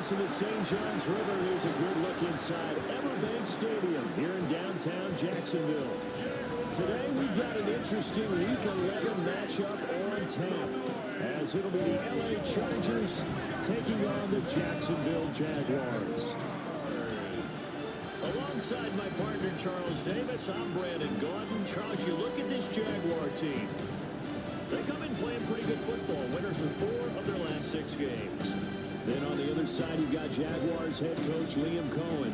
moments in the St. John's River. Here's a good look inside Everbank Stadium here in downtown Jacksonville. Today we've got an interesting Week 11 matchup on tap, as it'll be the LA Chargers taking on the Jacksonville Jaguars. Alongside my partner Charles Davis, I'm Brandon Gaudin. Charles, you look at this Jaguar team. They come in playing pretty good football. Winners of 4 of their last 6 games. Then on the other side, you've got Jaguars head coach Liam Cohen.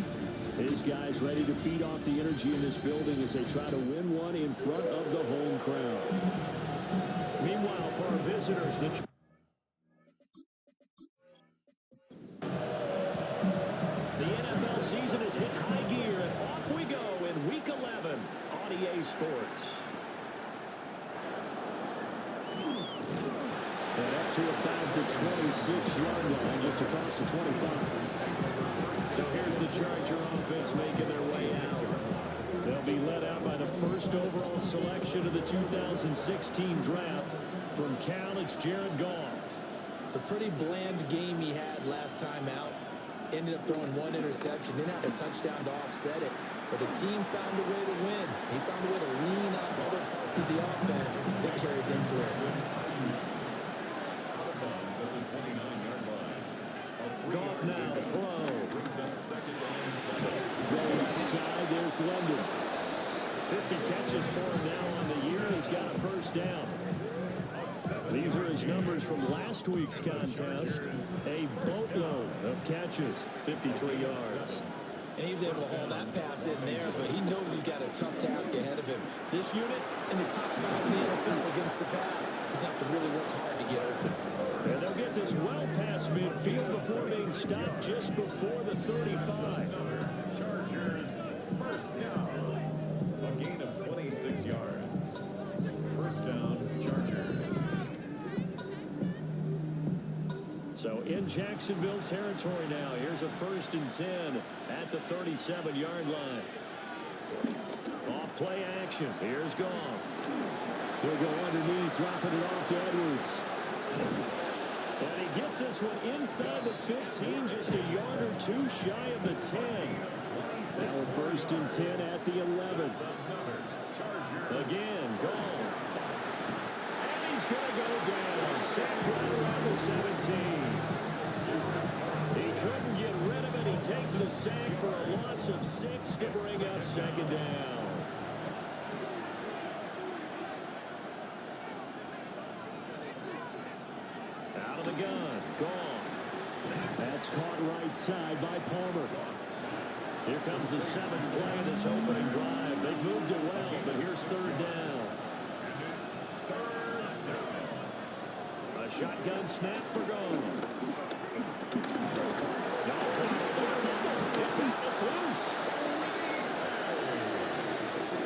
His guys ready to feed off the energy in this building as they try to win one in front of the home crowd. Meanwhile, for our visitors, the NFL season has hit high gear, and off we go in Week 11 on EA Sports. And up to about the 26-yard line, just across the 25. So here's the Charger offense making their way out. They'll be led out by the first overall selection of the 2016 draft. From Cal, it's Jared Goff. It's a pretty bland game he had last time out. Ended up throwing 1 interception. Didn't have a touchdown to offset it. But the team found a way to win. He found a way to lean on other parts of the offense that carried them through. Goff now, throw. Throw left side, there's London. 50 catches for him now on the year. He's got a first down. These are his numbers from last week's contest. A boatload of catches, 53 yards. And he was able to hold that pass in there, but he knows he's got a tough task ahead of him. This unit in the top 5 in the NFL against the pass. He's going to have to really work hard to get open. And they'll get this well past midfield before being stopped just before the 35. Chargers, first down. A gain of 26 yards. First down, Chargers. So in Jacksonville territory now. Here's a 1st and 10 at the 37-yard line. Off play action. Here's Goff. He'll go underneath, dropping it off to Edwards. And he gets this one inside the 15, just a yard or 2 shy of the 10. Now a 1st and 10 at the 11. Again, Goff. And he's going to go down. Sacked right around the 17. He couldn't get rid of it. He takes a sack for a loss of 6 to bring up 2nd down. Out of the gun, Goff. That's caught right side by Palmer. Here comes the 7th play of this opening drive. They moved it well, but here's 3rd down. A shotgun snap for Goff. It's out, it's loose.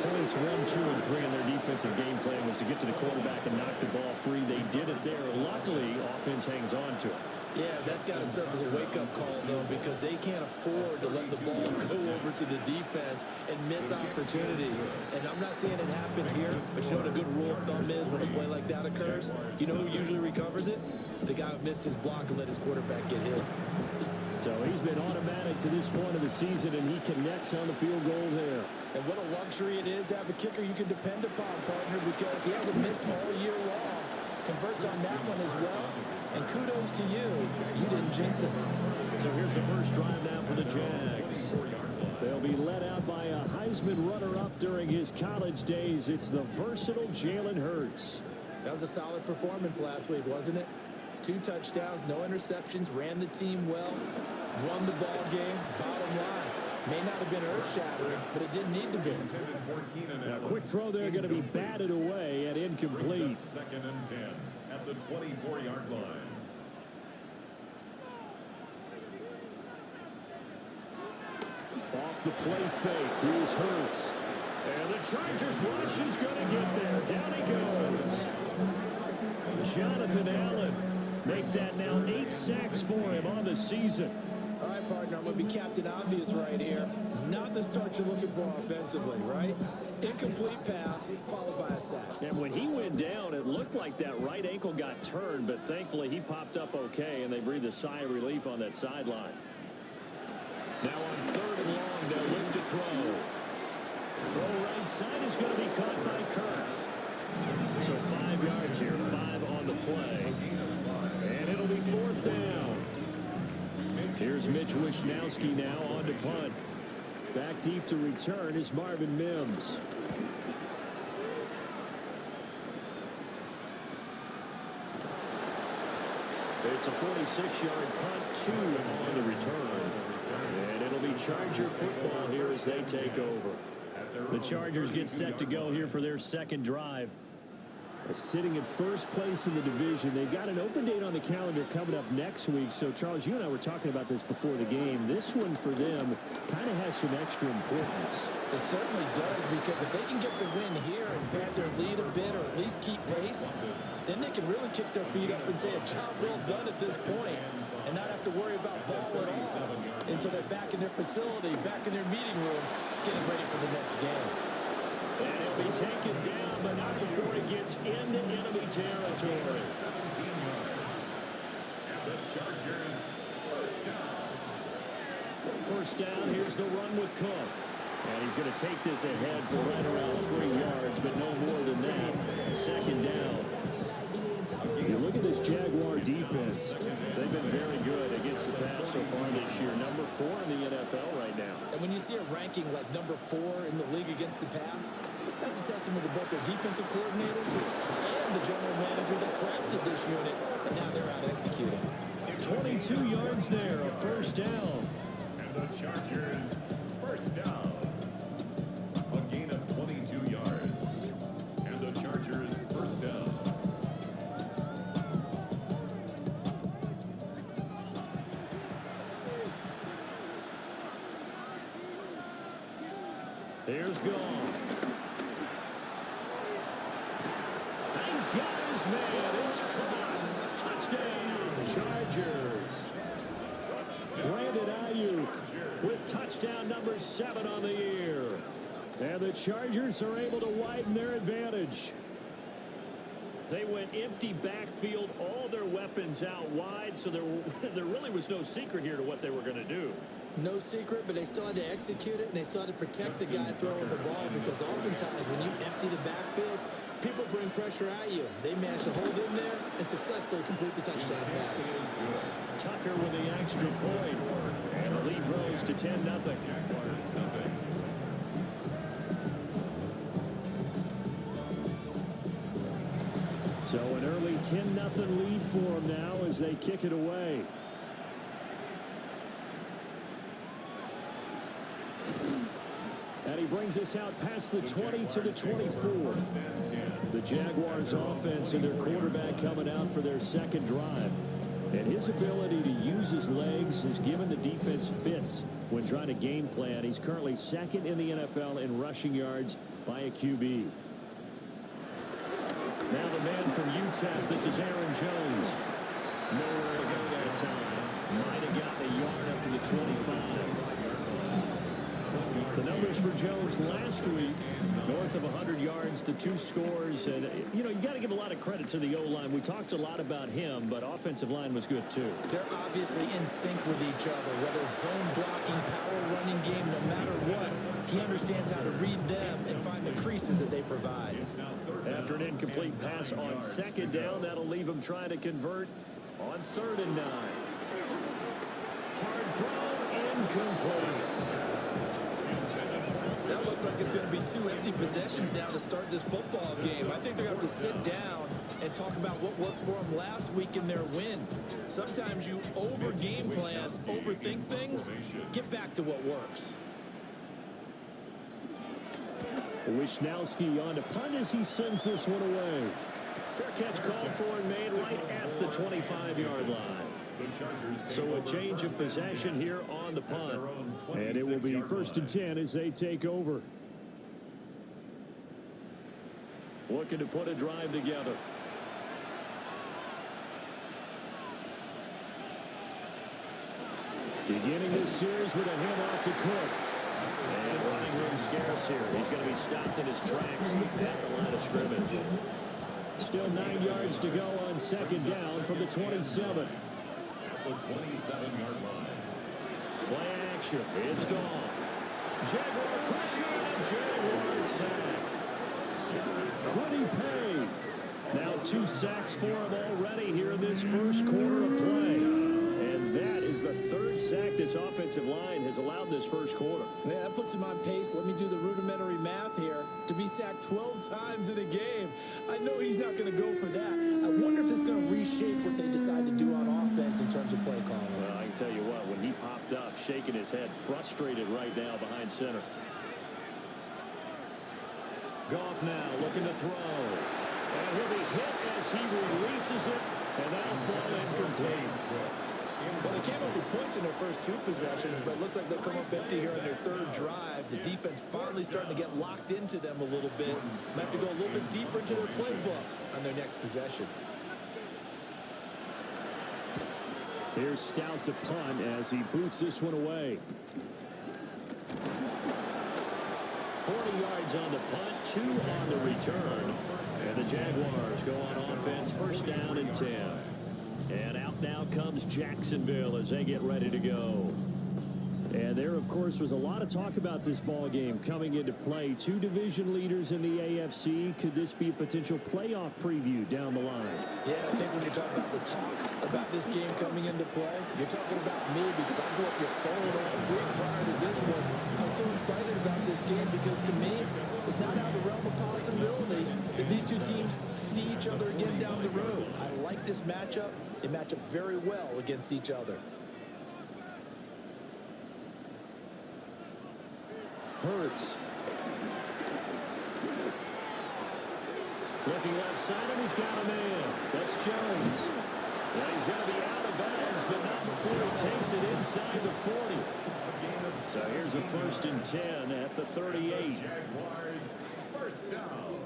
Points 1, 2, and 3 in their defensive game plan was to get to the quarterback and knock the ball free. They did it there. Luckily, offense hangs on to it. Yeah, that's got to serve as a wake-up call, though, because they can't afford to let the ball go over to the defense and miss opportunities. And I'm not saying it happened here, but you know what a good rule of thumb is when a play like that occurs? You know who usually recovers it? The guy who missed his block and let his quarterback get hit. So he's been automatic to this point of the season, and he connects on the field goal there. And what a luxury it is to have a kicker you can depend upon, partner, because he hasn't missed all year long. Converts on that one as well. And kudos to you. You didn't jinx it. So here's the first drive now for the Jags. They'll be led out by a Heisman runner-up during his college days. It's the versatile Jalen Hurts. That was a solid performance last week, wasn't it? 2 touchdowns, no interceptions, ran the team well, won the ball game. Bottom line, may not have been earth-shattering, but it didn't need to be. Now, quick throw there, going to be batted away and incomplete. 2nd and 10 at the 24-yard line. Off the play fake, here's Hurts. And the Chargers rush is going to get there. Down he goes. Jonathan Allen. Make that now 8 sacks for him on the season. All right, partner, I'm going to be Captain Obvious right here. Not the start you're looking for offensively, right? Incomplete pass, followed by a sack. And when he went down, it looked like that right ankle got turned, but thankfully he popped up okay, and they breathed a sigh of relief on that sideline. Now on 3rd and long, they'll look to throw. Throw right side is going to be caught by Kirk. So 5 yards here, 5 on the play. And it'll be 4th down. Here's Mitch Wishnowski now on to punt. Back deep to return is Marvin Mims. It's a 46-yard punt, 2 on the return. And it'll be Charger football here as they take over. The Chargers get set to go here for their second drive. Sitting at first place in the division. They've got an open date on the calendar coming up next week. So, Charles, you and I were talking about this before the game. This one for them kind of has some extra importance. It certainly does, because if they can get the win here and pad their lead a bit, or at least keep pace, then they can really kick their feet up and say a job well done at this point, and not have to worry about ball at all until they're back in their facility, back in their meeting room, getting ready for the next game. And it'll be taken down, but not before it gets into enemy territory. 17 yards. And the Chargers first down. First down, here's the run with Cook. And he's going to take this ahead for right around 3 yards, but no more than that. Second down. You look at this Jaguar defense. They've been very good against the pass so far this year. Number 4 in the NFL right now. And when you see a ranking like number 4 in the league against the pass, that's a testament to both their defensive coordinator and the general manager that crafted this unit, and now they're out executing. 22 yards there, a first down. And the Chargers first down. A gain of 22 yards. And the Chargers first down. Here's Goff. He's got his man. It's caught. Touchdown, Chargers. Brandon Ayuk with touchdown number 7 on the year. And the Chargers are able to widen their advantage. They went empty backfield, all their weapons out wide, so there really was no secret here to what they were going to do. No secret, but they still had to execute it, and they still had to protect the guy throwing the ball, because oftentimes when you empty the backfield, people bring pressure at you. They managed to hold in there and successfully complete the touchdown pass. Tucker with the extra point, and the lead grows to 10-0. So an early 10-0 lead for them now as they kick it away. And he brings us out past the 20 to the 24. The Jaguars offense and their quarterback coming out for their second drive. And his ability to use his legs has given the defense fits when trying to game plan. He's currently second in the NFL in rushing yards by a QB. Now the man from UTEP, this is Aaron Jones. Nowhere to go that time. Might have gotten a yard up to the 25. The numbers for Jones last week, north of 100 yards, the 2 scores. And, you got to give a lot of credit to the O-line. We talked a lot about him, but offensive line was good, too. They're obviously in sync with each other, whether it's zone blocking, power running game, no matter what. He understands how to read them and find the creases that they provide. After an incomplete pass on second down, that'll leave him trying to convert on 3rd and 9. Hard throw, incomplete. That looks like it's going to be 2 empty possessions now to start this football game. I think they're going to have to sit down and talk about what worked for them last week in their win. Sometimes you over-game plan, overthink things. Get back to what works. Wishnowski on to punt as he sends this one away. Fair catch called for and made right at the 25-yard line. So a change of possession here on the punt. And it will be 1st and 10 as they take over. Looking to put a drive together. Beginning this series with a handoff to Cook. And running room scarce here. He's going to be stopped in his tracks at the line of scrimmage. Still 9 yards to go on second down from the 27. The 27-yard line. Play action. It's gone. Jaguar pressure and a Jaguar sack. Quiddy paid. Now 2 sacks for him already here in this first quarter of play. And that is the 3rd sack this offensive line has allowed this first quarter. Yeah, that puts him on pace. Let me do the rudimentary math here. To be sacked 12 times in a game. I know he's not going to go for that. I wonder if it's going to reshape what they decide to do on offense in terms of play calling. Well, I can tell you what, when he popped up, shaking his head, frustrated right now behind center. Goff now looking to throw. And he'll be hit as he releases it, and that'll fall incomplete. Well, they came up with points in their first 2 possessions, but it looks like they'll come up empty here on their 3rd drive. The defense finally starting to get locked into them a little bit. Might have to go a little bit deeper into their playbook on their next possession. Here's Stout to punt as he boots this one away. 40 yards on the punt, 2 on the return. And the Jaguars go on offense, first down and 10. And out now comes Jacksonville as they get ready to go. And there, of course, was a lot of talk about this ball game coming into play. 2 division leaders in the AFC. Could this be a potential playoff preview down the line? Yeah, I think when you're talking about the talk about this game coming into play, you're talking about me because I grew up your phone on week prior to this one. I was so excited about this game because to me, it's not out of the realm of possibility that these 2 teams see each other again down the road. I like this matchup. They match up very well against each other. Hurts. Looking left side, and he's got a man. That's Jones. Yeah, he's going to be out of bounds, but not before he takes it inside the 40. So here's a first and 10 at the 38. Jaguars, first down.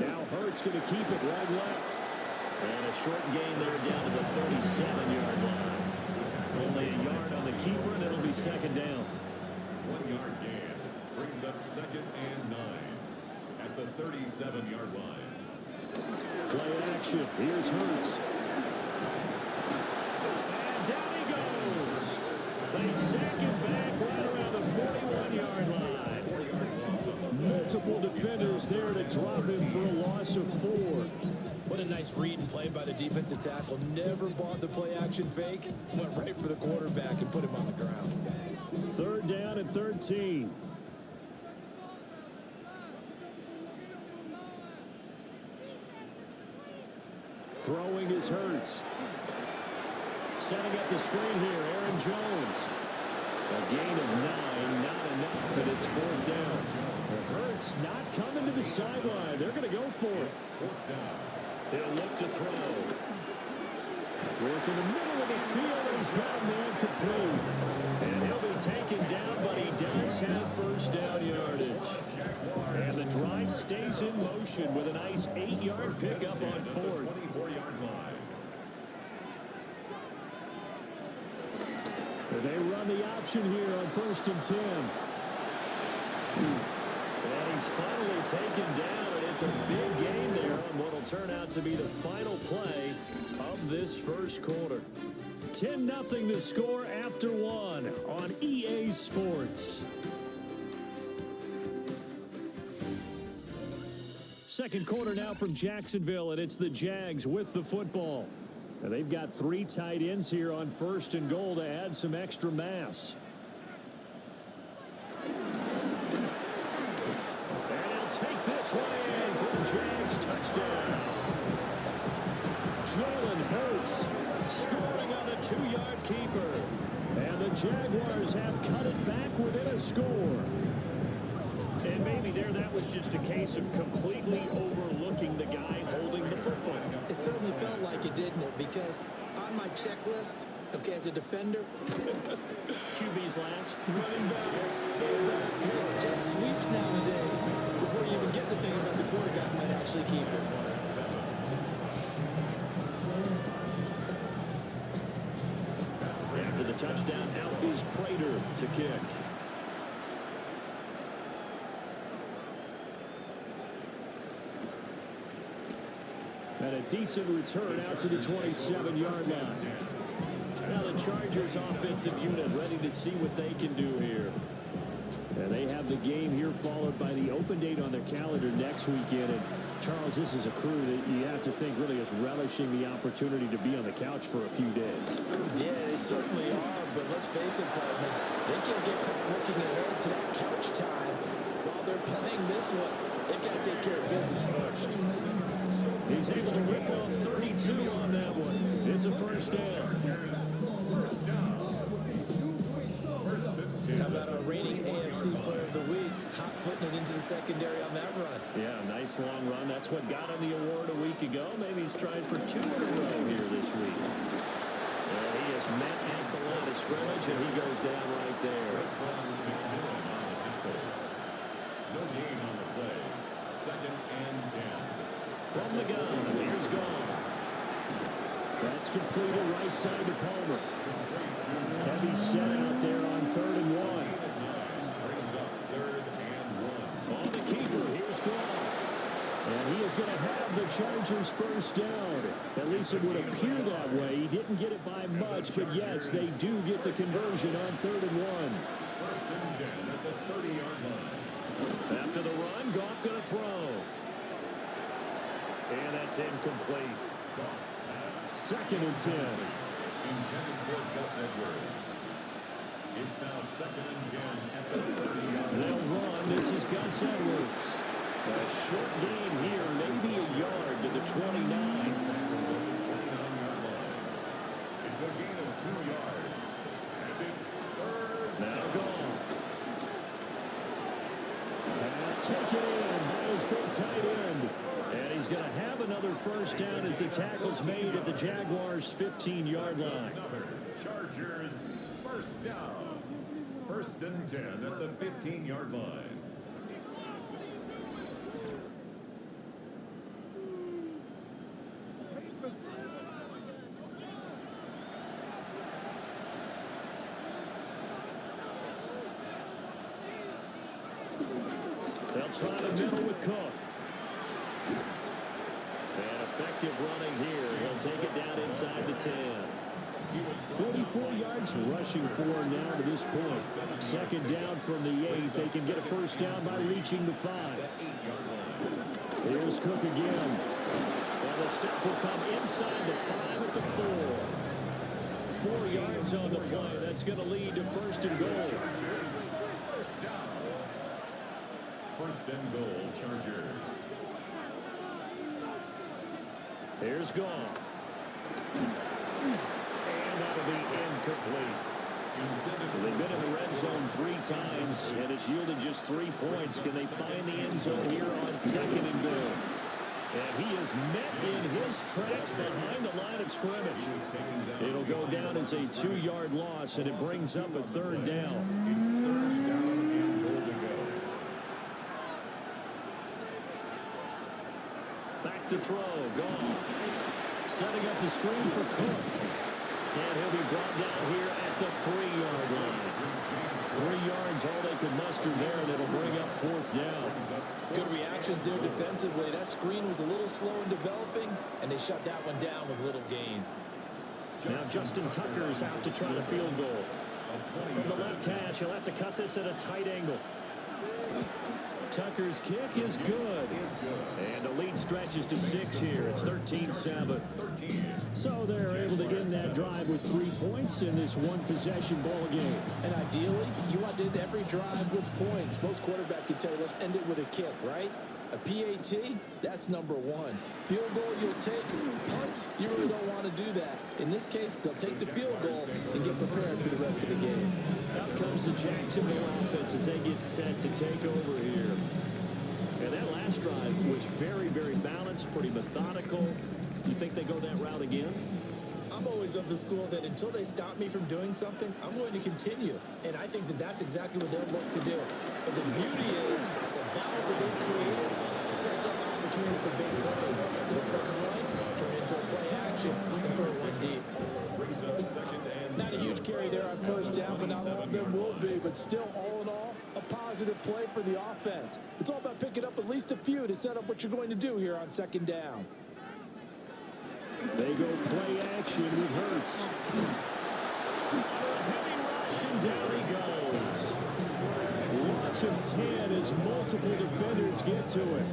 Now Hurts going to keep it right left. And a short gain there down to the 37-yard line. Only a yard on the keeper, and it'll be second down. 1-yard gain brings up second and 9 at the 37-yard line. Play action. Here's Hurts. And down he goes. They sack him back right around the 41-yard line. Multiple defenders there to drop him for a loss of 4. What a nice read and play by the defensive tackle. Never bought the play action fake. Went right for the quarterback and put him on the ground. 3rd down and 13. Throwing is Hurts. Setting up the screen here, Aaron Jones. A gain of 9, not enough, and it's 4th down. Hurts not coming to the sideline. They're going to go for it. He'll look to throw. Work in the middle of the field, and he's got a man complete. And he'll be taken down, but he does have first down yardage. And the drive stays in motion with a nice 8-yard pickup on 4th. 24-yard line. They run the option here on 1st and 10. And he's finally taken down, and it's a big gain there on what will turn out to be the final play of this first quarter. 10-0 the score after 1 on EA Sports. Second quarter now from Jacksonville, and it's the Jags with the football. And they've got 3 tight ends here on 1st and goal to add some extra mass. And he'll take this one in for the Jags touchdown. Jalen Hurts scoring on a 2-yard keeper. And the Jaguars have cut it back within a score. And maybe there that was just a case of completely overlooking the guy holding the football. It certainly felt like it, didn't it? Because on my checklist, okay, as a defender, QB's last. running back, fullback, jet sweeps nowadays. Before you even get the thing about the quarterback might actually keep it. After the touchdown, out is Prater to kick. And a decent return out to the 27-yard line. Now the Chargers offensive unit ready to see what they can do here. And they have the game here followed by the open date on their calendar next weekend. And Charles, this is a crew that you have to think really is relishing the opportunity to be on the couch for a few days. Yeah, they certainly are, but let's face it, Partner, they can't get caught looking ahead to that couch time while they're playing this one. They've got to take care of business first. He's able to rip off 32 on that one. It's a first down. First down. First and 10. How about our reigning AFC Player of the Week, hot-footing it into the secondary on that run? Yeah, nice long run. That's what got him the award a week ago. Maybe he's trying for 2 in a row here this week. And he is met at the line of scrimmage, and he goes down right there. No gain on the play. Second and 10. From the gun, here's Goff. That's completed right side to Palmer. Heavy set out there on 3rd and 1. Brings up 3rd and 1. On the keeper, here's Goff. And he is going to have the Chargers first down. At least it would appear that way. He didn't get it by much, but yes, they do get the conversion on 3rd and 1. First and 10 at the 30-yard line. After the run, Goff going to throw. And that's incomplete. Goff's pass. 2nd and 10. Intended for Gus Edwards. It's now 2nd and 10 at the 30-yard line. They'll run. This is Gus Edwards. A short gain here, maybe a yard to the 29. It's a gain of 2 yards. And it's 3rd. Now Goff. Pass taken in by his big tight end. And he's going to have another first down as the tackle's made at the Jaguars' 15-yard line. Another Chargers first down. First and 10 at the 15-yard line. They'll try to middle with Cook. And effective running here. He'll take it down inside the 10. 44 yards rushing for now to this point. 2nd down from the 8. They can get a first down by reaching the 5. Here's Cook again. And the step will come inside the 5 at the 4. 4 yards on the play. That's going to lead to 1st and goal. First down. First and goal, Chargers. Here's Goff. And that'll be incomplete. They've been in the red zone 3 times, and it's yielded just 3 points. Can they find the end zone here on 2nd and goal? And he is met in his tracks behind the line of scrimmage. It'll go down as a 2-yard loss, and it brings up a 3rd down. It's 3rd down and goal to go. Back to throw. Goff. Setting up the screen for Cook. And he'll be brought down here at the 3-yard line. 3 yards, all they could muster there, and it'll bring up 4th down. Good reactions there defensively. That screen was a little slow in developing, and they shut that one down with little gain. Now Justin Tucker's out to try the field goal. From the left hash, he'll have to cut this at a tight angle. Tucker's kick is good. And the lead stretches to 6 here. It's 13-7. So they're able to end that drive with 3 points in this one-possession ball game. And ideally, you want to end every drive with points. Most quarterbacks, you tell you, let's end it with a kick, right? A PAT, that's number 1. Field goal, you'll take. Punts, you really don't want to do that. In this case, they'll take the field goal and get prepared for the rest of the game. Out comes the Jacksonville offense as they get set to take over here. And that last drive was very, very balanced, pretty methodical. You think they go that route again? I'm always of the school that until they stop me from doing something, I'm going to continue. And I think that that's exactly what they'll look to do. But the beauty is the balance that they've created sets up opportunities for big plays. Looks like a run, turn into a play action, and throw one deep. Not a huge carry there on first down, but not all of them will be. But still, all in all, a positive play for the offense. It's all about picking up at least a few to set up what you're going to do here on 2nd down. They go play action with Hurts. Heavy rush, and down he goes. Loss of 10 as multiple defenders get to it.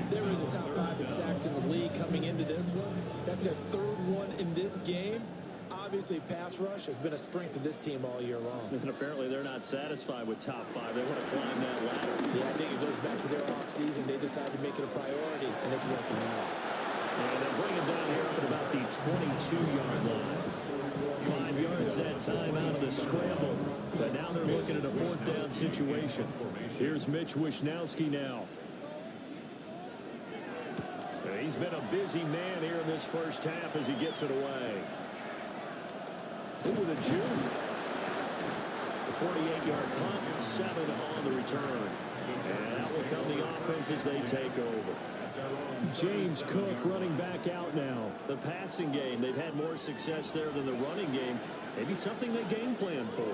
They were in the top 5 in sacks in the league coming into this one. That's their 3rd one in this game. Obviously, pass rush has been a strength of this team all year long. And apparently they're not satisfied with top 5. They want to climb that ladder. Yeah, I think it goes back to their offseason. They decided to make it a priority, and it's working out. And they bring it down here up at about the 22-yard line. 5 yards that time out of the scramble. But now they're looking at a 4th down situation. Here's Mitch Wishnowski now. And he's been a busy man here in this first half as he gets it away. Ooh, the juke. The 48-yard punt, 7 on the return. And out will come the offense as they take over. James Cook running back out now. The passing game, they've had more success there than the running game. Maybe something they game plan for.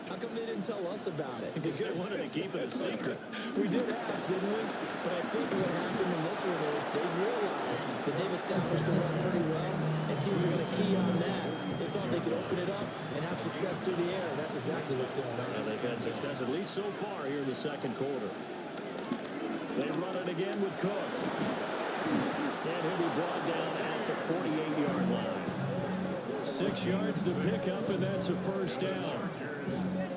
How come they didn't tell us about it? Because they wanted to keep it a secret. We did ask, didn't we? But I think what happened in this one is they've realized that they've established the run pretty well, and teams are going to key on that. They thought they could open it up and have success through the air, and that's exactly what's going on. They've had success, at least so far, here in the second quarter. They run it again with Cook. And he'll be brought down at the 48-yard line. 6 yards to pick up, and that's a first down.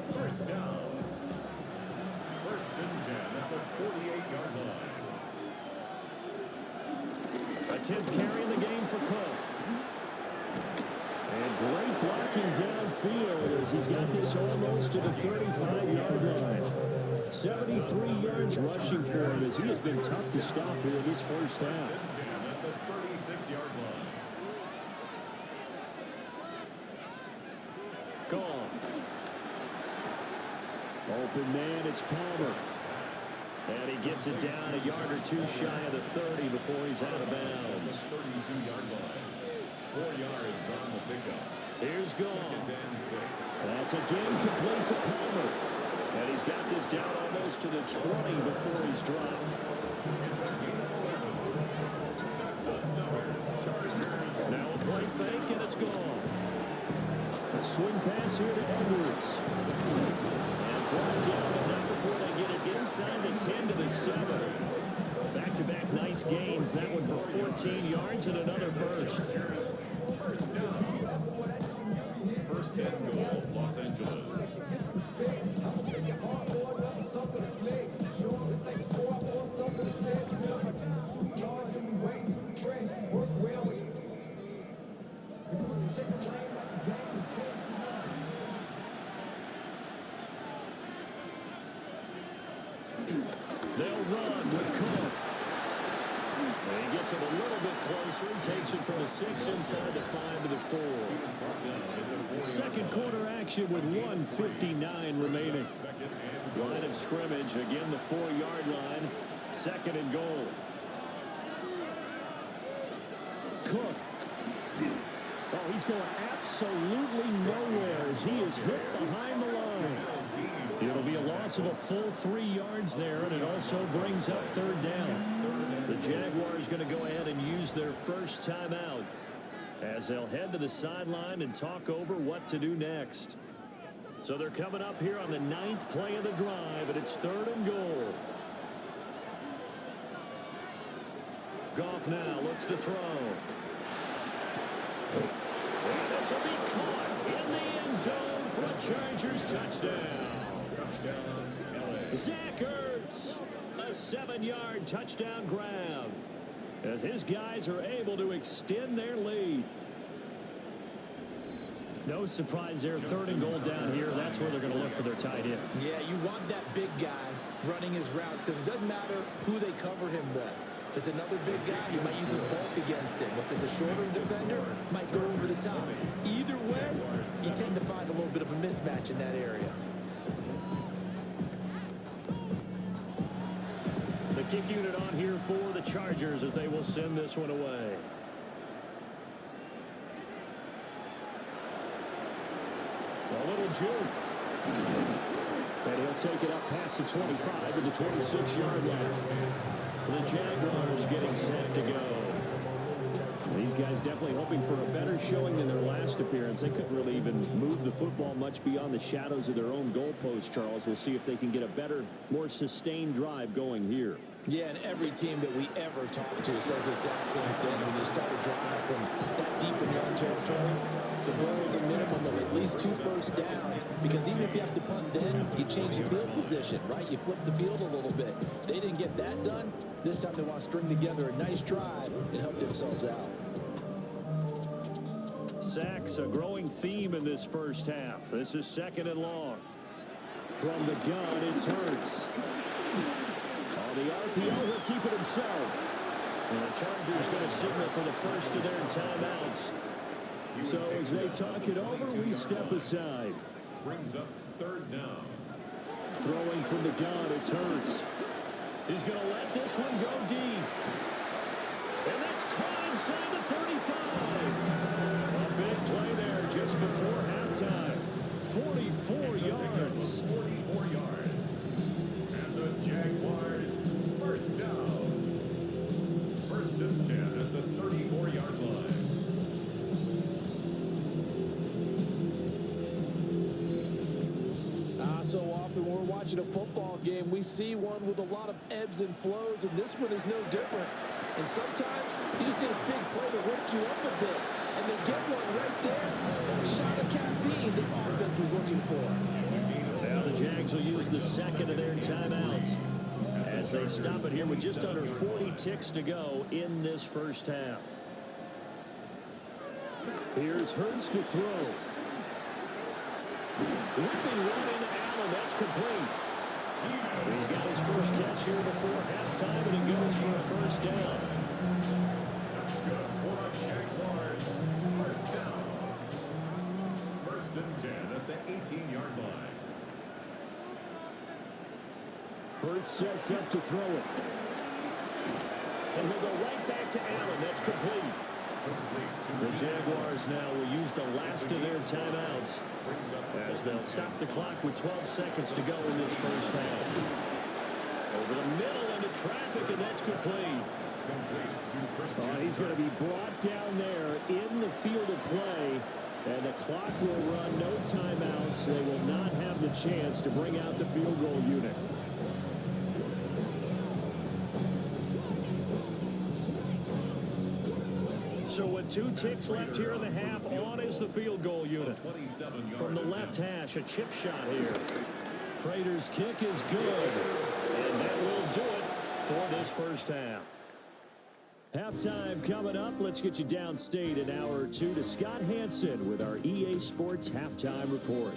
First down. 1st and 10 at the 48-yard line. A 10th carry in the game for Cook. And great blocking downfield as he's got this almost to the 35-yard line. 73 yards rushing for him as he has been tough to stop here in this first half. 10 at the 36-yard line. Gone. Open man, it's Palmer. And he gets it down a yard or two shy of the 30 before he's out of bounds. 32-yard line. 4 yards on the pickup. Here's Gone. 2nd and 6. That's again complete to Palmer. And he's got this down almost to the 20 before he's dropped. It's a gain of 11. That's another Chargers. Now a play fake, and it's gone. A swing pass here to Edwards. And brought down, but not before they get it inside the 10 to the 7. Back-to-back nice gains. That one for 14 yards and another first. First down. 1st and goal, Los Angeles. They'll run with Cook. And he gets it a little bit closer and takes it from the 6 inside the 5 to the 4. Second quarter action with 1:59 remaining. Line of scrimmage, again the 4-yard line. 2nd and goal. Cook. Oh, he's going absolutely nowhere as he is hit behind the line. It'll be a loss of a full 3 yards there, and it also brings up 3rd down. The Jaguars going to go ahead and use their first timeout as they'll head to the sideline and talk over what to do next. So they're coming up here on the 9th play of the drive, and it's 3rd and goal. Goff now looks to throw. And this will be caught in the end zone for a Chargers touchdown. Zach Ertz, a 7-yard touchdown grab as his guys are able to extend their lead. No surprise there, 3rd and goal down here. That's where they're going to look for their tight end. Yeah, you want that big guy running his routes because it doesn't matter who they cover him with. If it's another big guy, he might use his bulk against him. If it's a shorter defender, might go over the top. Either way, you tend to find a little bit of a mismatch in that area. The kick unit on here for the Chargers as they will send this one away. A little juke. And he'll take it up past the 25 to the 26-yard line. The Jaguars getting set to go. These guys definitely hoping for a better showing than their last appearance. They couldn't really even move the football much beyond the shadows of their own goalpost, Charles. We'll see if they can get a better, more sustained drive going here. Yeah, and every team that we ever talk to says the exact same thing. When you start a drive from that deep in your own territory, the goal is a minimum of at least 2 first downs. Because even if you have to punt then, you change the field position, right? You flip the field a little bit. They didn't get that done. This time they want to string together a nice drive and help themselves out. Sacks, a growing theme in this first half. This is 2nd and long. From the gun, it's Hurts. On the RPO, he'll keep it himself. And the Chargers going to signal for the first of their timeouts. So as they talk it over, we step aside. Brings up 3rd down. Throwing from the gun, it's Hurts. He's going to let this one go deep. And that's caught inside the 35. A big play there just before halftime. 44 yards. 44 yards. And the Jaguars, first down. 1st and 10 at the 34-yard line. So often when we're watching a football game, we see one with a lot of ebbs and flows, and this one is no different. And sometimes you just need a big play to wake you up a bit. And they get one right there. A shot of caffeine this offense was looking for. Now the Jags will use the 2nd of their timeouts as they stop it here with just under 40 ticks to go in this first half. Here's Hurts to throw. Whipping right into Allen. That's complete. He's got his first catch here before halftime, and it goes for a first down. That's good for the Jaguars. First down. 1st and 10 at the 18-yard line. Hurts sets up to throw it. And he'll go right back to Allen. That's complete. The Jaguars now will use the last of their timeouts as they'll stop the clock with 12 seconds to go in this first half. Over the middle into traffic, and that's complete. He's going to be brought down there in the field of play, and the clock will run, no timeouts. They will not have the chance to bring out the field goal unit. So with 2 ticks left here in the half, on is the field goal unit. From the left hash, a chip shot here. Prater's kick is good. And that will do it for this first half. Halftime coming up. Let's get you downstate an hour or two to Scott Hansen with our EA Sports Halftime Report.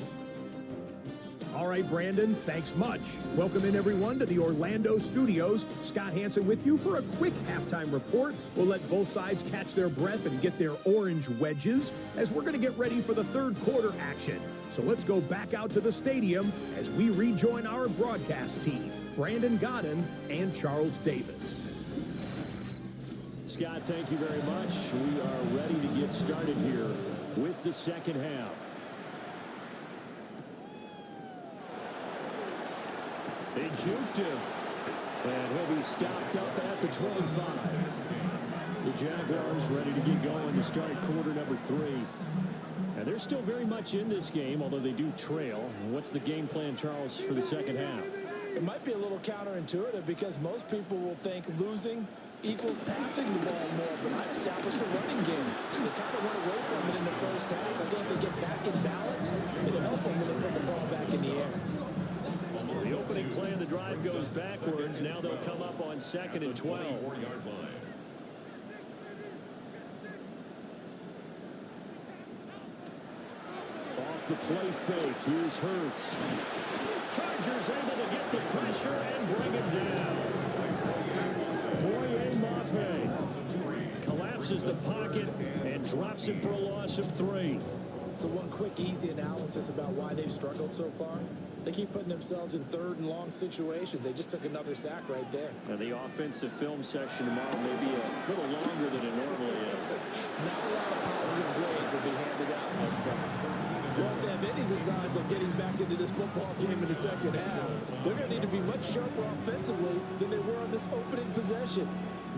All right, Brandon, thanks much. Welcome in, everyone, to the Orlando studios. Scott Hansen with you for a quick halftime report. We'll let both sides catch their breath and get their orange wedges as we're going to get ready for the 3rd quarter action. So let's go back out to the stadium as we rejoin our broadcast team, Brandon Godden and Charles Davis. Scott, thank you very much. We are ready to get started here with the second half. They juked him, and he'll be stopped up at the 25. The Jaguars ready to get going to start quarter number 3. And they're still very much in this game, although they do trail. What's the game plan, Charles, for the second half? It might be a little counterintuitive because most people will think losing equals passing the ball more, but I established the running game. They kind of went away from it in the first half. I think they get back in balance. It'll help them when they put the ball back in the air. The opening play of the drive goes backwards. Now they'll come up on 2nd and 12. Off the play fake. Here's Hurts. Chargers able to get the pressure and bring him down. Boye Mafe collapses the pocket and drops him for a loss of 3. So one quick, easy analysis about why they've struggled so far. They keep putting themselves in 3rd and long situations. They just took another sack right there. And the offensive film session tomorrow may be a little longer than it normally is. Not a lot of positive grades will be handed out thus far. Well, if they have any designs on getting back into this football game in the second half, they're going to need to be much sharper offensively than they were on this opening possession.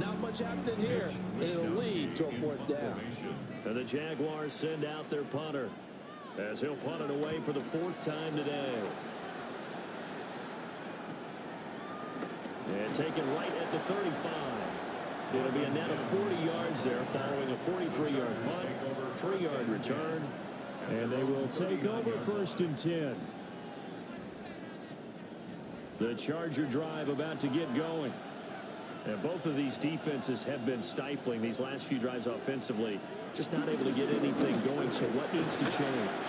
Not much happening here. It'll lead to a 4th down. And the Jaguars send out their punter as he'll punt it away for the 4th time today. And taken right at the 35. It'll be a net of 40 yards there following a 43-yard punt, 3-yard return. And they will take over 1st and 10. The Charger drive about to get going. And both of these defenses have been stifling these last few drives offensively. Just not able to get anything going, so what needs to change?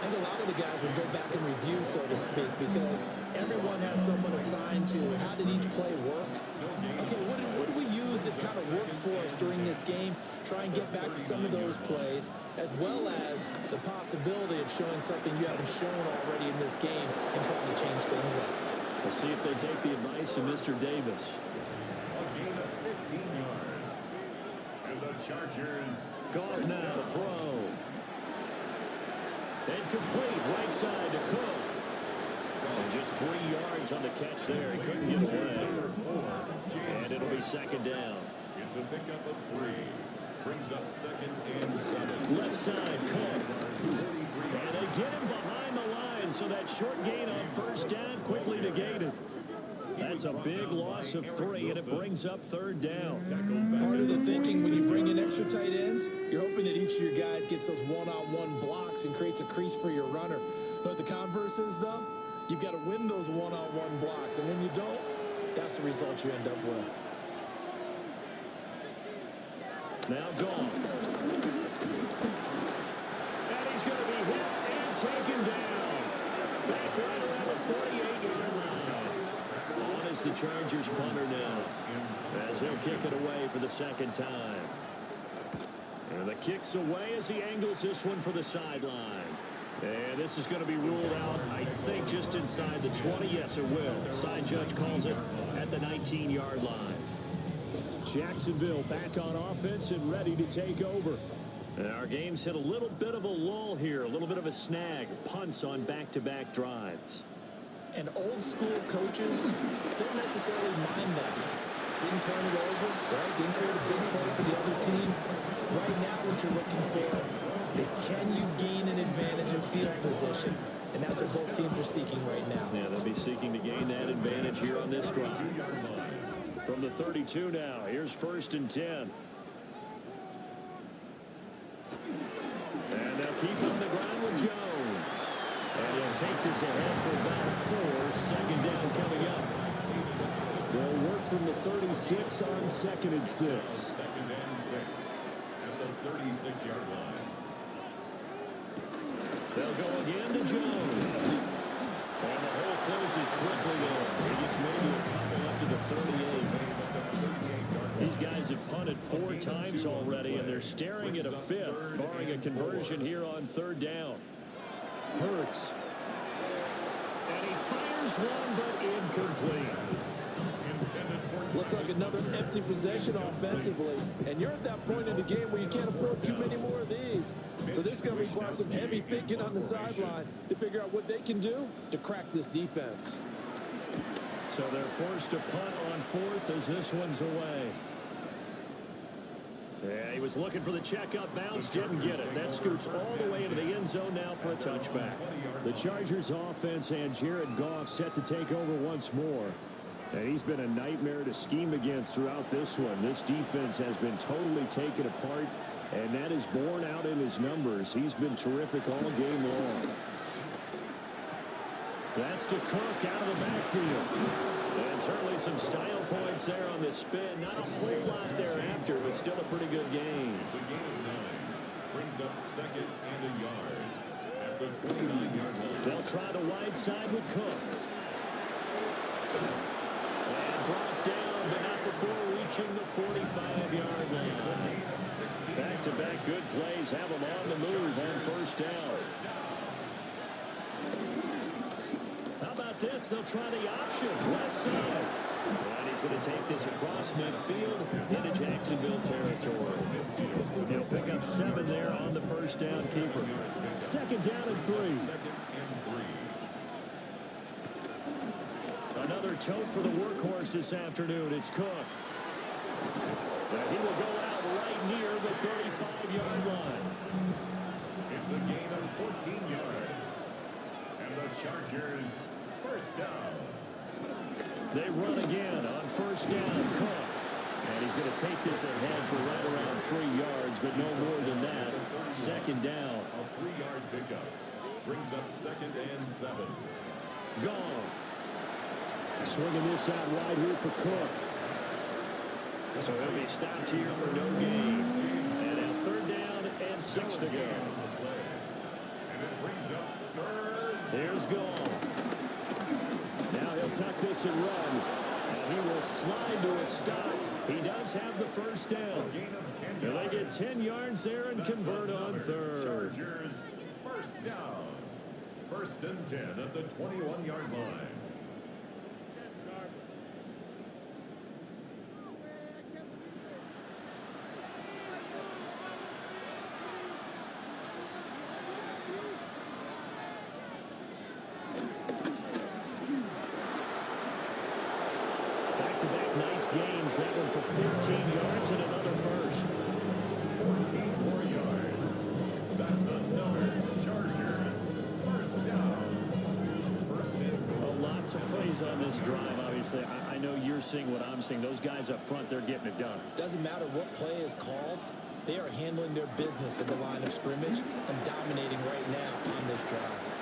I think a lot of the guys will go back and review, so to speak, because everyone has someone assigned to how did each play work. Okay, what did we use that kind of worked for us during this game? Try and get back to some of those plays, as well as the possibility of showing something you haven't shown already in this game and trying to change things up. We'll see if they take the advice of Mr. Davis. A gain of 15 yards. And the Chargers. Goff now to throw. And complete right side to Cook. And just 3 yards on the catch there. He couldn't get away. And it'll be 2nd down. It's a pickup of 3. Brings up 2nd and 7. Left side, Cook. And they get him behind the line, so that short gain on 1st down quickly negated. That's a big loss of 3, and it brings up 3rd down. Part of the thinking when you bring in extra tight ends, you're hoping that each of your guys gets those one-on-one blocks and creates a crease for your runner. But the converse is, though, you've got to win those one-on-one blocks, and when you don't, that's the result you end up with. Now gone. And he's going to be hit and taken down. Back right around the 48-yard line. On is the Chargers punter now, as he'll kick it away for the 2nd time. And the kick's away as he angles this one for the sideline. And this is going to be ruled out, I think, just inside the 20. Yes, it will. Side judge calls it at the 19-yard line. Jacksonville back on offense and ready to take over. And our game's hit a little bit of a lull here, a little bit of a snag. Punts on back-to-back drives. And old-school coaches don't necessarily mind that. Didn't turn it over, right? Didn't create a big play for the other team. Right now, what you're looking for is can you gain an advantage in field position? And that's what both teams are seeking right now. Yeah, they'll be seeking to gain that advantage here on this drive. From the 32 now, here's 1st and 10. And they'll keep on the ground with Jones. And he'll take this ahead for about 4. 2nd down coming up. They'll work from the 36 on 2nd and 6. 2nd and 6 at the 36-yard line. They'll go again to Jones. And the hole closes quickly there. He gets maybe a couple up to the 38. These guys have punted 4 times already, and they're staring at a 5th, barring a conversion here on 3rd down. Hurts. And he fires one, but incomplete. Looks like another empty possession offensively. And you're at that point in the game where you can't afford too many more of these. So this is going to require some heavy thinking on the sideline to figure out what they can do to crack this defense. So they're forced to punt on 4th as this one's away. Yeah, he was looking for the check-up bounce, didn't get it. That scoots all the way into the end zone now for a touchback. The Chargers offense and Jared Goff set to take over once more. And he's been a nightmare to scheme against throughout this one. This defense has been totally taken apart, and that is borne out in his numbers. He's been terrific all game long. That's to Cook out of the backfield. And certainly some style points there on the spin. Not a whole lot thereafter, but still a pretty good game. It's a gain of 9. Brings up 2nd and a yard at the 29-yard line. They'll try the wide side with Cook. And brought down, but not before reaching the 45-yard line. Back-to-back good plays have them on the move on 1st down. How about this? They'll try the option left side. And he's going to take this across midfield into Jacksonville territory. He'll pick up 7 there on the 1st down keeper. 2nd down and 3. Another tote for the workhorse this afternoon. It's Cook. 35-yard line. It's a gain of 14 yards. And the Chargers, first down. They run again on first down. Cook. And he's going to take this ahead for right around 3 yards, but no more than that. Second down. A 3-yard pickup. Brings up 2nd and 7. Goff. Swinging this out wide here for Cook. So he'll be stopped here for no gain. And now 3rd down and 6 to go. And it brings up 3rd. Here's Goff. Now he'll tuck this and run. And he will slide to a stop. He does have the first down. And they get 10 yards there and convert on 3rd. Chargers, first down. 1st and 10 at the 21-yard line. Back-to-back nice gains. That one for 13 yards and another first. 14 more yards. That's another Chargers first down. 1st and goal. Lots of plays on this drive, obviously. I know you're seeing what I'm seeing. Those guys up front, they're getting it done. Doesn't matter what play is called. They are handling their business at the line of scrimmage and dominating right now on this drive.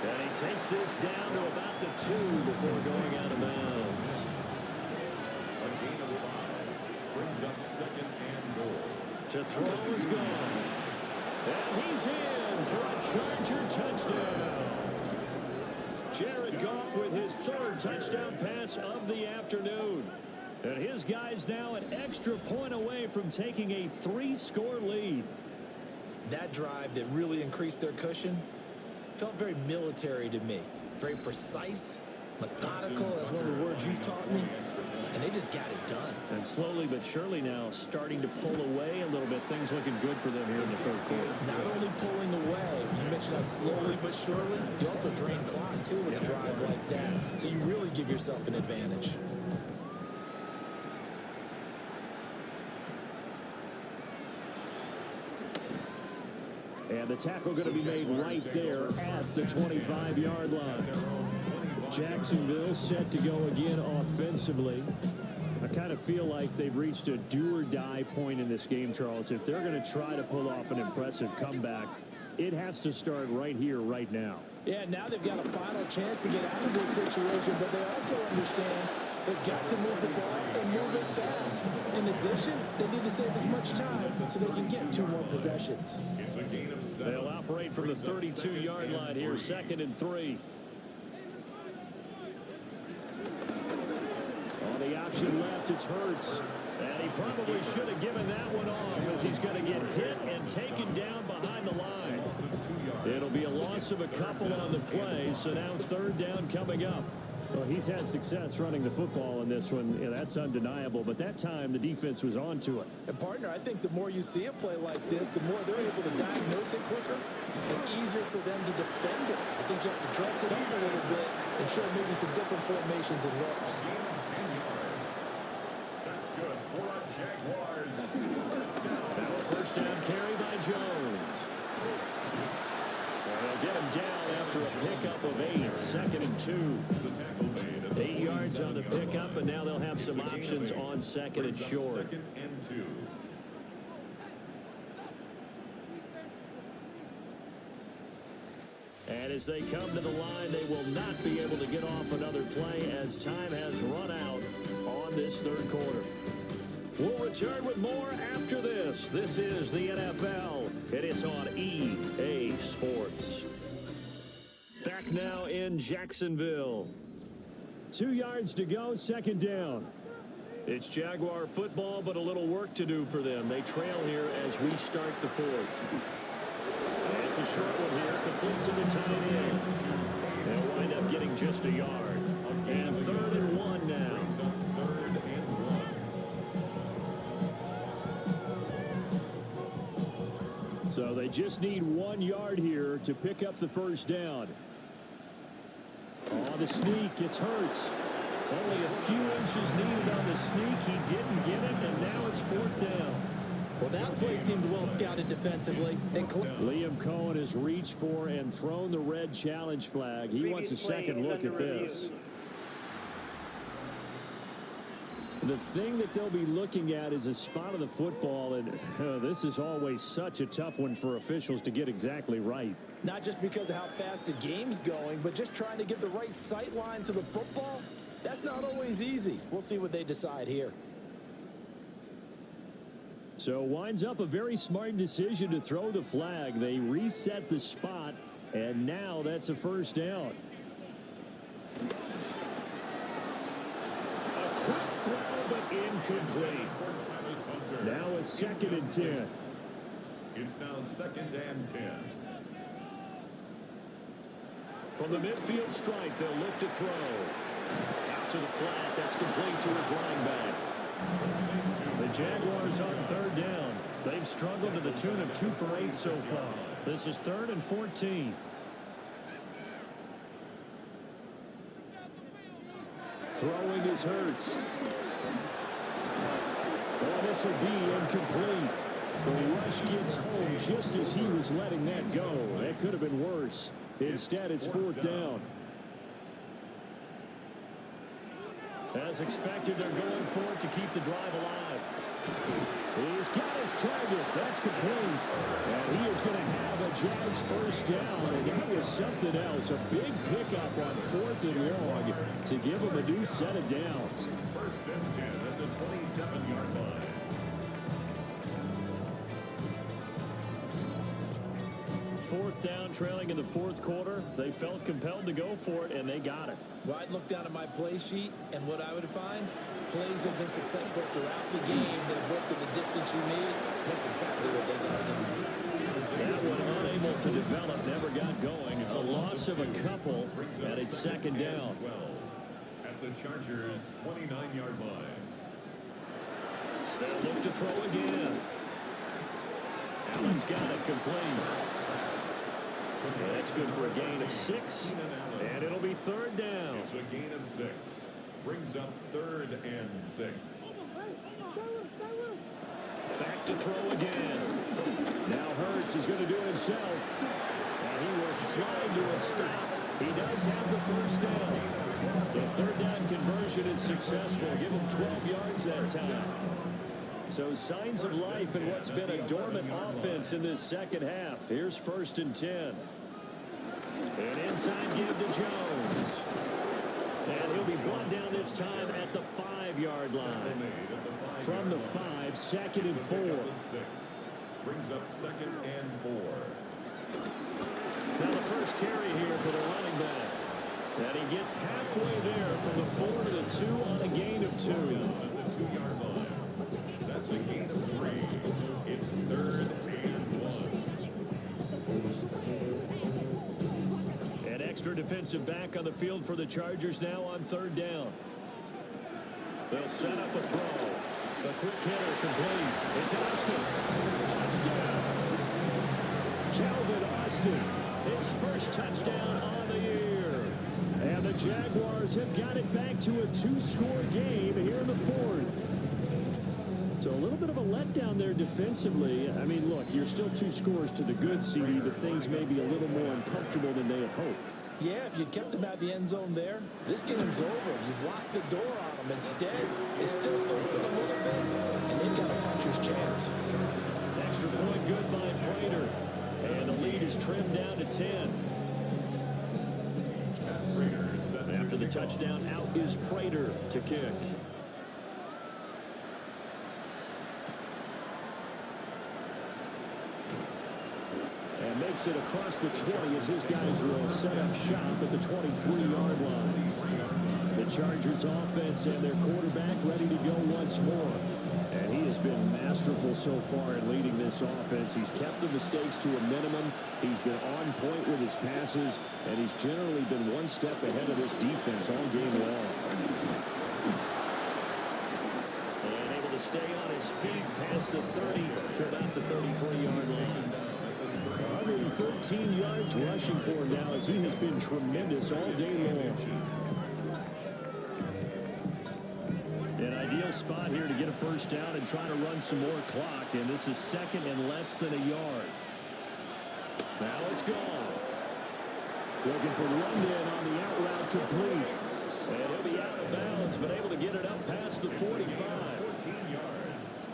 And he takes this down to about the 2 before going out of bounds. A gain of 5. Brings up 2nd and goal. To throw is gone. And he's in for a Charger touchdown. Jared Goff with his 3rd touchdown pass of the afternoon. And his guys now an extra point away from taking a 3-score lead. That drive that really increased their cushion felt very military to me. Very precise, methodical, that's one of the words you've taught me. And they just got it done. And slowly but surely now starting to pull away a little bit. Things looking good for them here in the 3rd quarter. Not only pulling away, you mentioned that slowly but surely, you also drain clock too with a drive like that. So you really give yourself an advantage. And the tackle going to be made right there at the 25-yard line. Jacksonville set to go again offensively. I kind of feel like they've reached a do-or-die point in this game, Charles. If they're going to try to pull off an impressive comeback, it has to start right here, right now. Yeah, now they've got a final chance to get out of this situation, but they also understand they've got to move the ball and move it fast. In addition, they need to save as much time so they can get 2 more possessions. It's a gain of 7. They'll operate from the 32-yard line here, 2nd and 3. On the option left, it's Hurts. And he probably should have given that one off as he's going to get hit and taken down behind the line. It'll be a loss of a couple on the play, so now 3rd down coming up. Well, he's had success running the football in this one. Yeah, that's undeniable. But that time, the defense was on to it. And, partner, I think the more you see a play like this, the more they're able to diagnose it quicker and easier for them to defend it. I think you have to dress it up a little bit and show maybe some different formations and looks. 10 yards. That's good for our Jaguars. First down. Now a first down carry by Jones. They'll get him down after a pickup of 8, 2nd and 2. The tackle made. 8 yards on the pickup, and now they'll have some options on 2nd and short. 2nd and 2. And as they come to the line, they will not be able to get off another play as time has run out on this 3rd quarter. We'll return with more after this. This is the NFL, and it's on EA Sports. Back now in Jacksonville. 2 yards to go, 2nd down. It's Jaguar football, but a little work to do for them. They trail here as we start the 4th. And it's a short one here, complete to the tight end. They'll wind up getting just a yard. And 3rd and 1 now. 3rd and 1. So they just need 1 yard here to pick up the first down. Oh, the sneak, it's Hurts. Only a few inches needed on the sneak. He didn't get it, and now it's 4th down. Well, that play seemed well scouted defensively. Liam Cohen has reached for and thrown the red challenge flag. He wants a second look at this. The thing that they'll be looking at is a spot of the football, and this is always such a tough one for officials to get exactly right. Not just because of how fast the game's going, but just trying to get the right sight line to the football. That's not always easy. We'll see what they decide here. So winds up a very smart decision to throw the flag. They reset the spot, and now that's a first down. A quick throw, but incomplete. Now a 2nd and 10. It's now 2nd and 10. From the midfield stripe, they'll look to throw. Out to the flat. That's complete to his running back. The Jaguars on 3rd down. They've struggled to the tune of 2 for 8 so far. This is 3rd and 14. Throwing is Hurts. Well, this will be incomplete. The rush gets home just as he was letting that go. That could have been worse. Instead, it's 4th down. As expected, they're going for it to keep the drive alive. He's got his target. That's complete. And he is going to have a Jags first down. And that was something else. A big pickup on 4th and long to give him a new set of downs. 1st and 10 at the 27-yard line. Fourth down, trailing in the 4th quarter. They felt compelled to go for it, and they got it. Well, I'd look down at my play sheet, and what I would find, plays have been successful throughout the game that have worked in the distance you need. That's exactly what they got to do. That one unable to develop, never got going. A loss of a couple, and it's 2nd down. 12 at the Chargers' 29-yard line. They'll look to throw again. Allen's got it complete. That's good for a gain of 6, and it'll be 3rd down. It's a gain of 6. Brings up 3rd and 6. Back to throw again. Now Hurts is going to do it himself. And he will slide to a stop. He does have the first down. The 3rd down conversion is successful. Give him 12 yards that time. So signs of life in what's been a dormant offense in this 2nd half. Here's 1st and 10. An inside give to Jones. And he'll be brought down this time at the 5-yard line. From the 5, 2nd and 4. Brings up 2nd and 4. Now the first carry here for the running back. And he gets halfway there from the 4 to the 2 on a gain of 2. At the 2-yard line. That's a gain of 3. It's 3rd and 1. An extra defensive back on the field for the Chargers now on 3rd down. They'll set up a throw. A quick hitter complete. It's Austin. Touchdown. Calvin Austin. His first touchdown on the year. And the Jaguars have got it back to a 2-score game here in the 4th. So a little bit of a letdown there defensively. I mean, look, you're still 2 scores to the good, CD, but things may be a little more uncomfortable than they had hoped. Yeah, if you kept them at the end zone there, this game's over. You've locked the door on them. Instead, it's still open a little bit, and they've got a puncher's chance. Extra point good by Prater. And the lead is trimmed down to 10. After the touchdown, out is Prater to kick. And makes it across the 20 as his guys will set up shop at the 23-yard line. The Chargers offense and their quarterback ready to go once more. And he has been masterful so far in leading this offense. He's kept the mistakes to a minimum. He's been on point with his passes, and he's generally been one step ahead of this defense all game long. And able to stay on his feet past the 30 to about the 33-yard line. 113 yards rushing for him now as he has been tremendous all day long. An ideal ideal spot here to get a first down and try to run some more clock, and this is second and less than a yard. Now it's gone. Looking for London on the out route complete. And he'll be out of bounds, but able to get it up past the 45. 14 yards.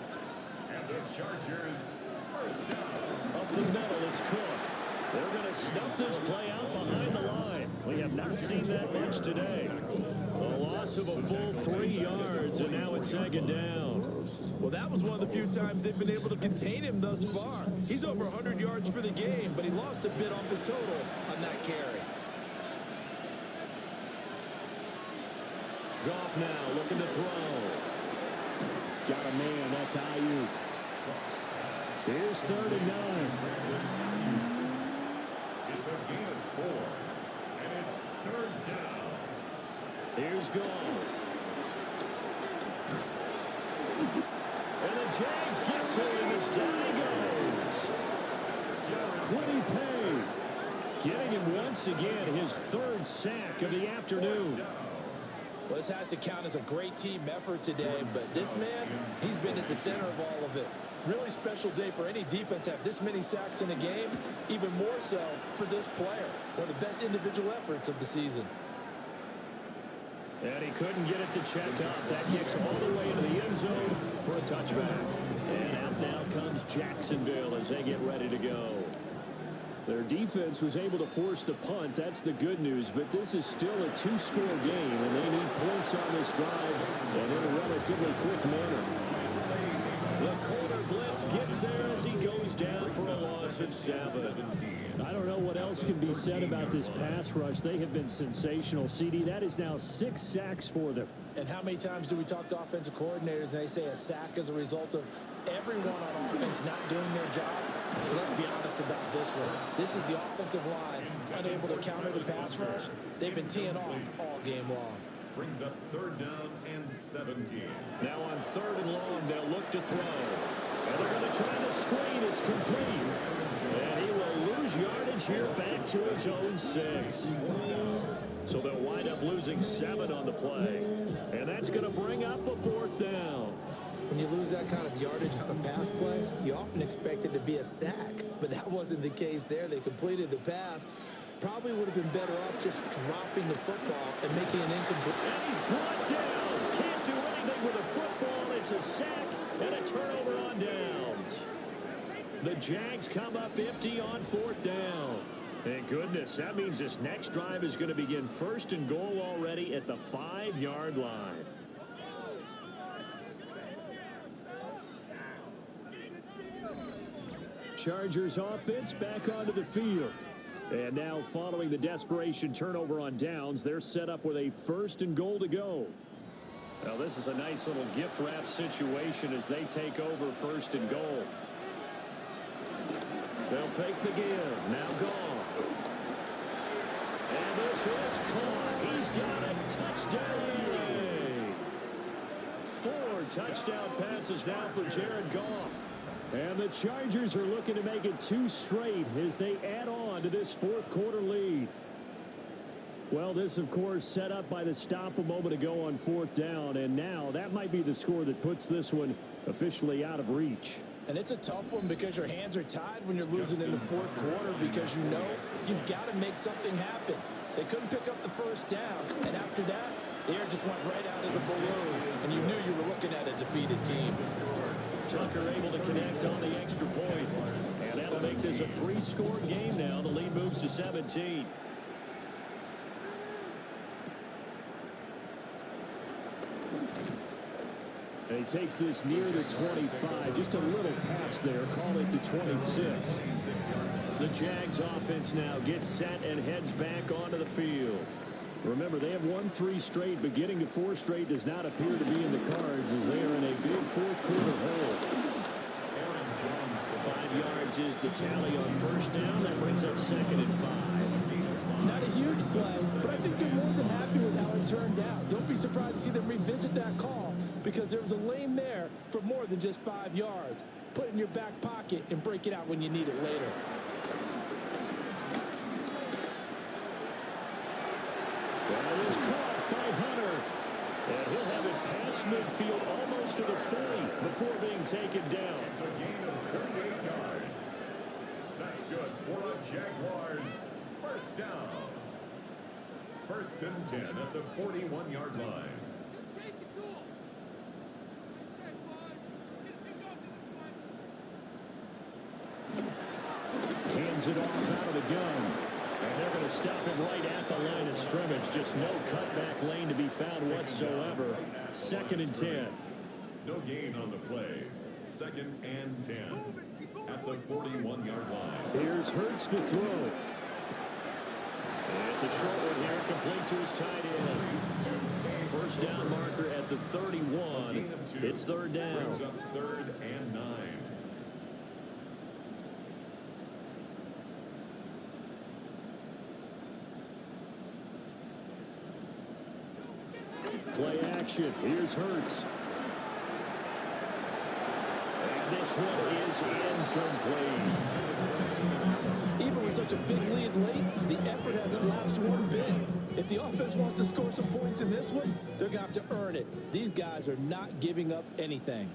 And the Chargers first down. Up the middle, it's Cook. They're going to snuff this play out behind the line. We have not seen that much today. A loss of a full 3 yards, and now it's second down. Well, that was one of the few times they've been able to contain him thus far. He's over 100 yards for the game, but he lost a bit off his total on that carry. Goff now looking to throw. Got a man, that's Ayuk. Here's 3rd and 9. It's a gain of 4. And it's 3rd down. Here's Goff. And the Jags get to him as down he goes. Quiddy Pay getting him once again his 3rd sack of the afternoon. Well, this has to count as a great team effort today, but this man, he's been at the center of all of it. Really special day for any defense to have this many sacks in a game, even more so for this player. One of the best individual efforts of the season. And he couldn't get it to check up. That kicks all the way into the end zone for a touchback. And out now comes Jacksonville as they get ready to go. Their defense was able to force the punt. That's the good news. But this is still a 2-score game, and they need points on this drive and in a relatively quick manner. The corner blitz gets there as he goes down for a loss of 7. I don't know what else can be said about this pass rush. They have been sensational. CD, that is now 6 sacks for them. And how many times do we talk to offensive coordinators and they say a sack as a result of everyone on offense not doing their job? But let's be honest about this one. This is the offensive line unable to counter the pass rush. They've been teeing off all game long. Brings up 3rd down and 17. Now on 3rd and long, they'll look to throw. And they're going to try to screen. It's complete. And he will lose yardage here back to his own 6. So they'll wind up losing 7 on the play. And that's going to bring up a 4th down. When you lose that kind of yardage on a pass play, you often expect it to be a sack. But that wasn't the case there. They completed the pass. Probably would have been better off just dropping the football and making an incomplete. And he's brought down. Can't do anything with a football. It's a sack and a turnover on downs. The Jags come up empty on 4th down. Thank goodness. That means this next drive is going to begin 1st and goal already at the 5-yard line. Chargers offense back onto the field. And now following the desperation turnover on downs, they're set up with a 1st and goal to go. Now this is a nice little gift wrap situation as they take over 1st and goal. They'll fake the give. Now Goff. And this is caught. He's got a touchdown. 4 touchdown passes now for Jared Goff. And the Chargers are looking to make it 2 straight as they add on to this 4th quarter lead. Well, this, of course, set up by the stop a moment ago on 4th down. And now that might be the score that puts this one officially out of reach. And it's a tough one because your hands are tied when you're losing in the 4th quarter because you know you've got to make something happen. They couldn't pick up the 1st down. And after that, the air just went right out of the balloon. And you knew you were looking at a defeated team. Tucker able to connect on the extra point. And that'll make this a 3-score game now. The lead moves to 17. And he takes this near the 25. Just a little pass there. Call it the 26. The Jags offense now gets set and heads back onto the field. Remember, they have won 3 straight, but getting to 4 straight does not appear to be in the cards as they are in a big 4th quarter hole. 5 yards is the tally on 1st down. That brings up 2nd and 5. Not a huge play, but I think they're more than happy with how it turned out. Don't be surprised to see them revisit that call because there was a lane there for more than just 5 yards. Put it in your back pocket and break it out when you need it later. That is caught by Hunter. And he'll have it past midfield almost to the 40 before being taken down. It's a gain of 38 yards. That's good for a Jaguars first down. First and 10 at the 41-yard line. Hands it off out of the gun. And they're going to stop him right at the line of scrimmage. Just no cutback lane to be found whatsoever. Second and 10. No gain on the play. Second and 10 at the 41-yard line. Here's Hurts to throw. And it's a short one here, complete to his tight end. First down marker at the 31. It's third down. Brings up third and 9. Play action. Here's Hurts. And this one is incomplete. Even with such a big lead late, the effort hasn't lapsed one bit. If the offense wants to score some points in this one, they're going to have to earn it. These guys are not giving up anything.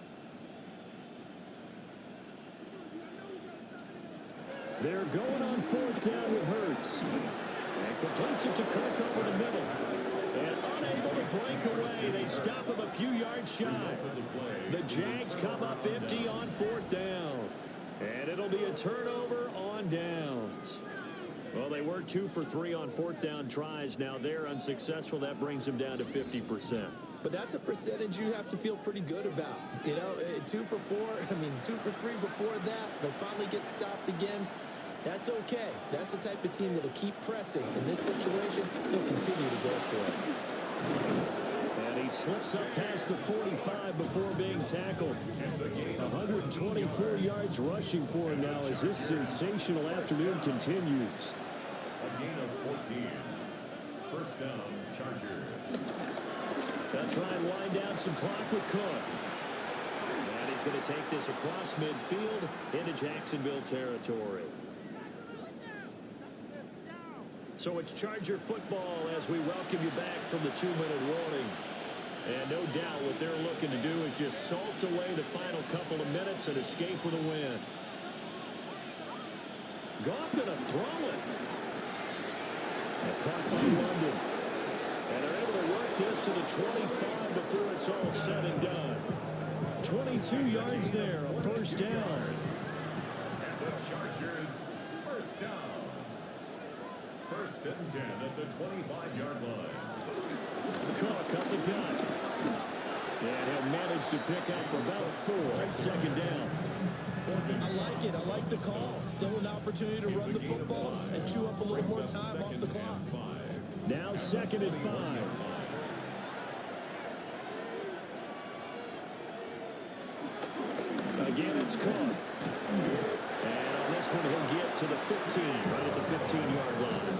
They're going on fourth down with Hurts. And completes it to Kirk over the middle. And unable to break away. They stop him a few yards shy. The Jags come up empty on fourth down. And it'll be a turnover on downs. Well, they were 2 for 3 on fourth down tries. Now they're unsuccessful. That brings them down to 50%. But that's a percentage you have to feel pretty good about. You know, 2 for 4, 2 for 3 before that, but finally get stopped again. That's okay. That's the type of team that'll keep pressing. In this situation, they'll continue to go for it. And he slips up past the 45 before being tackled. 124 yards rushing for him now as this sensational afternoon continues. A gain of 14. First down, Chargers. They'll try and wind down some clock with Cook. And he's going to take this across midfield into Jacksonville territory. So it's Charger football as we welcome you back from the 2-minute warning. And no doubt what they're looking to do is just salt away the final couple of minutes and escape with a win. Goff going to throw it. And caught by London. And they're able to work this to the 25 before it's all said and done. 22 yards there, a first down. And the Chargers first down. First and 10 at the 25-yard line. Cook up the gut. And he'll manage to pick up about 4 at second down. I like it. I like the call. Still an opportunity to run the football and chew up a little more time off the clock. Now second and 5. Again, it's Cook. And on this one, he'll get to the 15, right at the 15-yard line.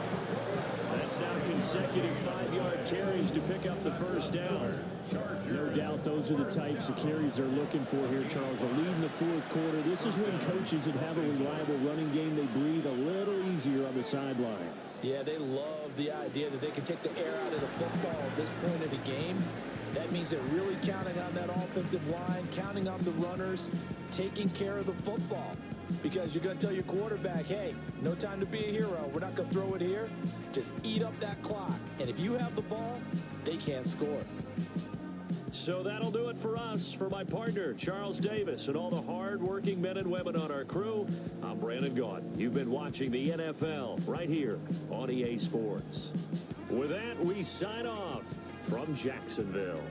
That's now consecutive 5-yard carries to pick up the first down. No doubt those are the types of carries they're looking for here, Charles. A lead in the fourth quarter. This is when coaches that have a reliable running game, they breathe a little easier on the sideline. Yeah, they love the idea that they can take the air out of the football at this point of the game. That means they're really counting on that offensive line, counting on the runners, taking care of the football. Because you're going to tell your quarterback, hey, no time to be a hero. We're not going to throw it here. Just eat up that clock. And if you have the ball, they can't score. So that'll do it for us. For my partner, Charles Davis, and all the hard-working men and women on our crew, I'm Brandon Gaunt. You've been watching the NFL right here on EA Sports. With that, we sign off from Jacksonville.